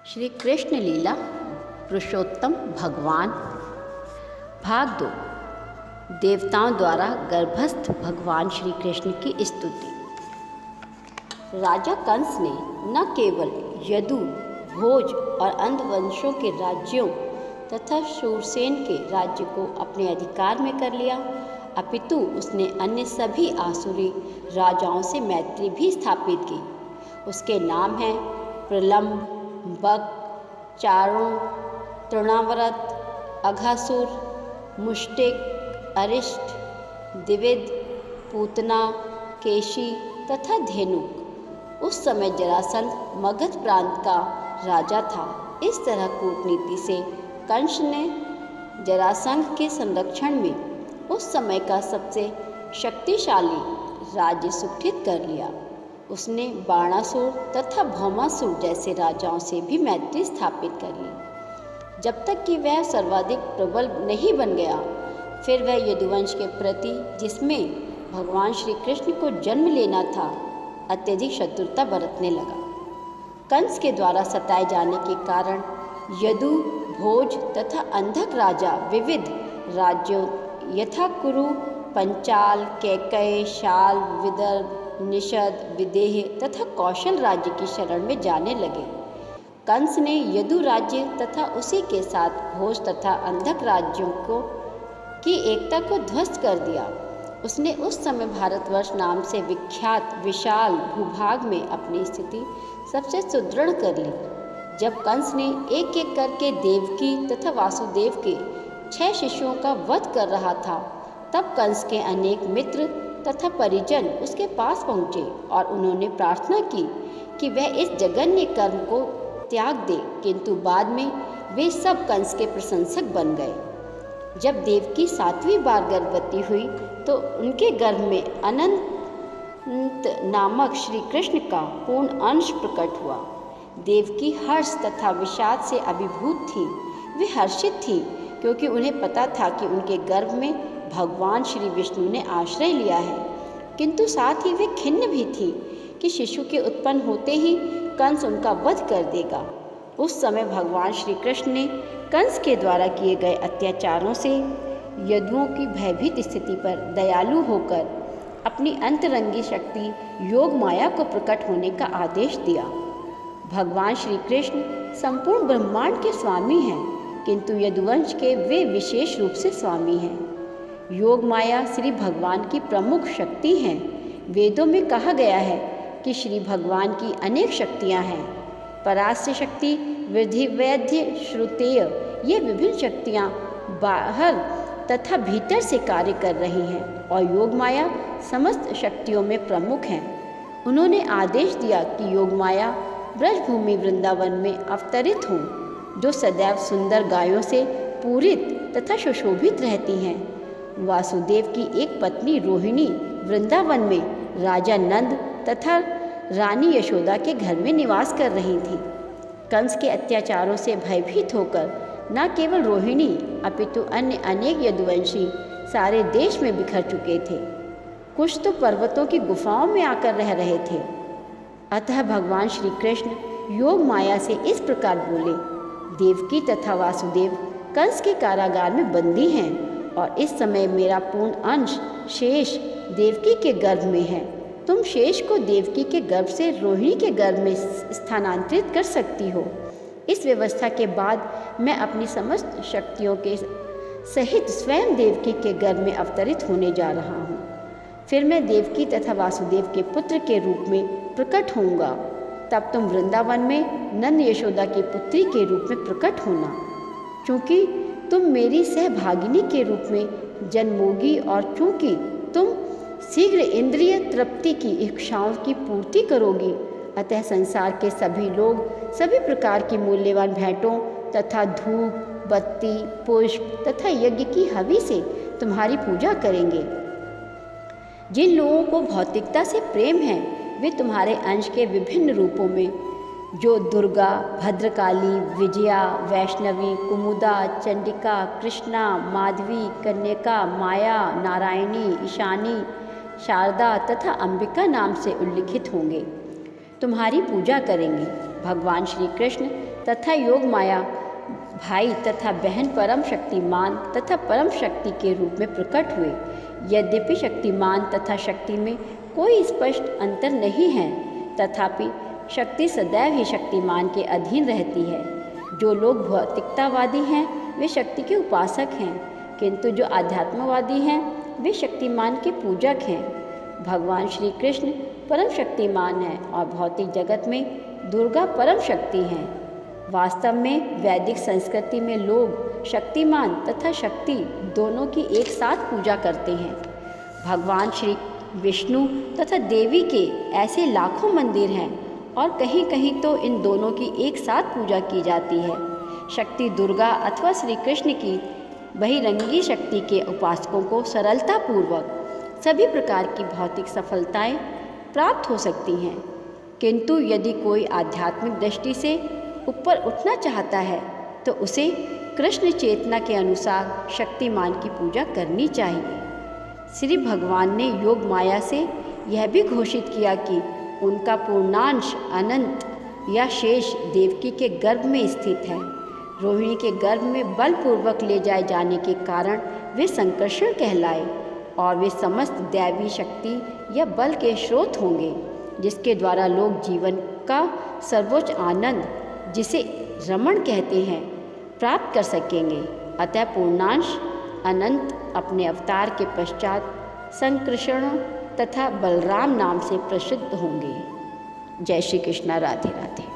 श्री कृष्ण लीला पुरुषोत्तम भगवान भाग 2। देवताओं द्वारा गर्भस्थ भगवान श्री कृष्ण की स्तुति। राजा कंस ने न केवल यदु, भोज और अंधवंशों के राज्यों तथा शूरसेन के राज्य को अपने अधिकार में कर लिया, अपितु उसने अन्य सभी आसुरी राजाओं से मैत्री भी स्थापित की। उसके नाम हैं प्रलंब, बक, चारण, तृणावर्त, अघासुर, मुष्टिक, अरिष्ट, द्विविद, पूतना, केशी तथा धेनुक। उस समय जरासंध मगध प्रांत का राजा था। इस तरह कूटनीति से कंस ने जरासंध के संरक्षण में उस समय का सबसे शक्तिशाली राज्य सुगठित कर लिया। उसने बाणासुर तथा भौमासुर जैसे राजाओं से भी मैत्री स्थापित कर ली। जब तक कि वह सर्वाधिक प्रबल नहीं बन गया, फिर वह यदुवंश के प्रति, जिसमें भगवान श्री कृष्ण को जन्म लेना था, अत्यधिक शत्रुता बरतने लगा। कंस के द्वारा सताए जाने के कारण यदु, भोज तथा अंधक राजा विविध राज्यों यथा कुरु, पंचाल, कैकय, शाल, विदर्भ, निषद, विदेह तथा कौशल राज्य की शरण में जाने लगे। कंस ने यदु राज्य तथा उसी के साथ भोज तथा अंधक राज्यों की एकता को ध्वस्त कर दिया। उसने उस समय भारतवर्ष नाम से विख्यात विशाल भूभाग में अपनी स्थिति सबसे सुदृढ़ कर ली। जब कंस ने एक एक करके देवकी तथा वासुदेव के 6 शिष्यों का वध कर रहा था, तब कंस के अनेक मित्र तथा परिजन उसके पास पहुँचे और उन्होंने प्रार्थना की कि वह इस जघन्य कर्म को त्याग दे, किंतु बाद में वे सब कंस के प्रशंसक बन गए। जब देवकी 7वीं बार गर्भवती हुई तो उनके गर्भ में अनंत नामक श्री कृष्ण का पूर्ण अंश प्रकट हुआ। देवकी हर्ष तथा विषाद से अभिभूत थी। वे हर्षित थी क्योंकि उन्हें पता था कि उनके गर्भ में भगवान श्री विष्णु ने आश्रय लिया है, किंतु साथ ही वे खिन्न भी थी कि शिशु के उत्पन्न होते ही कंस उनका वध कर देगा। उस समय भगवान श्री कृष्ण ने कंस के द्वारा किए गए अत्याचारों से यदुओं की भयभीत स्थिति पर दयालु होकर अपनी अंतरंगी शक्ति योग माया को प्रकट होने का आदेश दिया। भगवान श्री कृष्ण संपूर्ण ब्रह्मांड के स्वामी हैं, किंतु यदुवंश के वे विशेष रूप से स्वामी हैं। योग माया श्री भगवान की प्रमुख शक्ति हैं। वेदों में कहा गया है कि श्री भगवान की अनेक शक्तियां हैं। परास्य शक्ति, वृद्धि, वैद्य, श्रुतेय, ये विभिन्न शक्तियां बाहर तथा भीतर से कार्य कर रही हैं और योग माया समस्त शक्तियों में प्रमुख हैं। उन्होंने आदेश दिया कि योग माया ब्रजभूमि वृंदावन में अवतरित हों, जो सदैव सुंदर गायों से पूरित तथा सुशोभित रहती हैं। वासुदेव की एक पत्नी रोहिणी वृंदावन में राजा नंद तथा रानी यशोदा के घर में निवास कर रही थी। कंस के अत्याचारों से भयभीत होकर न केवल रोहिणी अपितु अन्य अनेक यदुवंशी सारे देश में बिखर चुके थे। कुछ तो पर्वतों की गुफाओं में आकर रह रहे थे। अतः भगवान श्री कृष्ण योग माया से इस प्रकार बोले, देवकी तथा वासुदेव कंस के कारागार में बंदी हैं और इस समय मेरा पूर्ण अंश शेष देवकी के गर्भ में है। तुम शेष को देवकी के गर्भ से रोहिणी के गर्भ में स्थानांतरित कर सकती हो। इस व्यवस्था के बाद मैं अपनी समस्त शक्तियों के सहित स्वयं देवकी के गर्भ में अवतरित होने जा रहा हूँ। फिर मैं देवकी तथा वासुदेव के पुत्र के रूप में प्रकट होऊंगा। तब तुम वृंदावन में नंद यशोदा की पुत्री के रूप में प्रकट होना। चूँकि तुम मेरी सहभागिनी के रूप में जन्मोगी और चूँकि तुम शीघ्र इंद्रिय तृप्ति की इच्छाओं की पूर्ति करोगी, अतः संसार के सभी लोग सभी प्रकार की मूल्यवान भेंटों तथा धूप, बत्ती, पुष्प तथा यज्ञ की हवि से तुम्हारी पूजा करेंगे। जिन लोगों को भौतिकता से प्रेम है, वे तुम्हारे अंश के विभिन्न रूपों में, जो दुर्गा, भद्रकाली, विजया, वैष्णवी, कुमुदा, चंडिका, कृष्णा, माधवी, कन्यका, माया, नारायणी, ईशानी, शारदा तथा अंबिका नाम से उल्लिखित होंगे, तुम्हारी पूजा करेंगे। भगवान श्री कृष्ण तथा योग माया भाई तथा बहन परम शक्तिमान तथा परम शक्ति के रूप में प्रकट हुए। यद्यपि शक्तिमान तथा शक्ति में कोई स्पष्ट अंतर नहीं है, तथापि शक्ति सदैव ही शक्तिमान के अधीन रहती है। जो लोग भौतिकतावादी हैं वे शक्ति के उपासक हैं, किंतु जो आध्यात्मवादी हैं वे शक्तिमान के पूजक हैं। भगवान श्री कृष्ण परम शक्तिमान हैं और भौतिक जगत में दुर्गा परम शक्ति हैं। वास्तव में वैदिक संस्कृति में लोग शक्तिमान तथा शक्ति दोनों की एक साथ पूजा करते हैं। भगवान श्री विष्णु तथा देवी के ऐसे लाखों मंदिर हैं और कहीं कहीं तो इन दोनों की एक साथ पूजा की जाती है। शक्ति दुर्गा अथवा श्री कृष्ण की बहिरंगी शक्ति के उपासकों को सरलतापूर्वक सभी प्रकार की भौतिक सफलताएं प्राप्त हो सकती हैं, किंतु यदि कोई आध्यात्मिक दृष्टि से ऊपर उठना चाहता है तो उसे कृष्ण चेतना के अनुसार शक्तिमान की पूजा करनी चाहिए। श्री भगवान ने योग माया से यह भी घोषित किया कि उनका पूर्णांश अनंत या शेष देवकी के गर्भ में स्थित है। रोहिणी के गर्भ में बलपूर्वक ले जाए जाने के कारण वे संकर्षण कहलाए और वे समस्त दैवी शक्ति या बल के स्रोत होंगे, जिसके द्वारा लोग जीवन का सर्वोच्च आनंद, जिसे रमण कहते हैं, प्राप्त कर सकेंगे। अतः पूर्णांश अनंत अपने अवतार के पश्चात संकर्षण तथा बलराम नाम से प्रसिद्ध होंगे। जय श्री कृष्णा। राधे राधे।